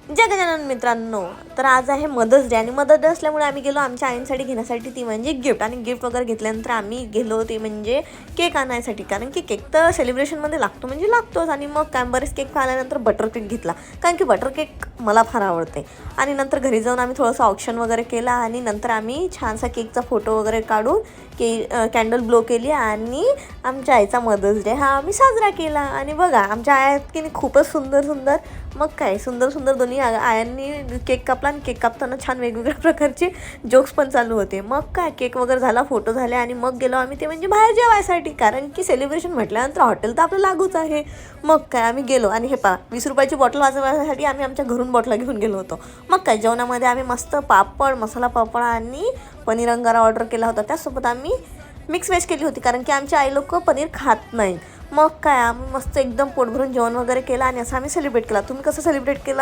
जय गजानन मित्रांनो, तर आज आहे मदर्स डे आणि मदर्स डे असल्यामुळे आम्ही गेलो आमच्या आईंसाठी घेण्यासाठी ती म्हणजे गिफ्ट. आणि गिफ्ट वगैरे घेतल्यानंतर आम्ही गेलो ते म्हणजे केक आणायसाठी, कारण की केक तर सेलिब्रेशनमध्ये लागतो म्हणजे लागतोच. आणि मग कॅम्बरीज केक खाल्यानंतर बटर केक घेतला, कारण की बटर केक मला फार आवडते. आणि नंतर घरी जाऊन आम्ही थोडंसं ऑप्शन वगैरे केला आणि नंतर आम्ही छानसा केकचा फोटो वगैरे काढून कॅन्डल ब्लो केली आणि आमच्या आईचा मदर्स डे हा आम्ही साजरा केला. आणि बघा आमच्या आया की नाही खूपच सुंदर सुंदर, मग काय सुंदर सुंदर दोन्ही आयांनी केक कापला आणि केक कापताना छान वेगवेगळ्या प्रकारचे जोक्स पण चालू होते. मग काय केक वगैरे झाला, फोटो झाले आणि मग गेलो आम्ही ते म्हणजे बाहेर जेवायसाठी, कारण की सेलिब्रेशन म्हटल्यानंतर हॉटेल तर आपलं लागूच आहे. मग काय आम्ही गेलो आणि हे 20 रुपयाची बॉटल वाजवण्यासाठी आम्ही आमच्या घरून बॉटला घेऊन गेलो होतो. मग काय जेवणामध्ये आम्ही मस्त पापड, मसाला पापड आणि पनीर अंगारा ऑर्डर केला होता. त्यासोबत आम्ही मिक्स व्हेज केली होती, कारण की आमचे आई लोक पनीर खात नाही. मग काय आम्ही मस्त एकदम पोट भरून जेवण वगैरे केलं आणि असं आम्ही सेलिब्रेट केला. तुम्ही कसं सेलिब्रेट केला?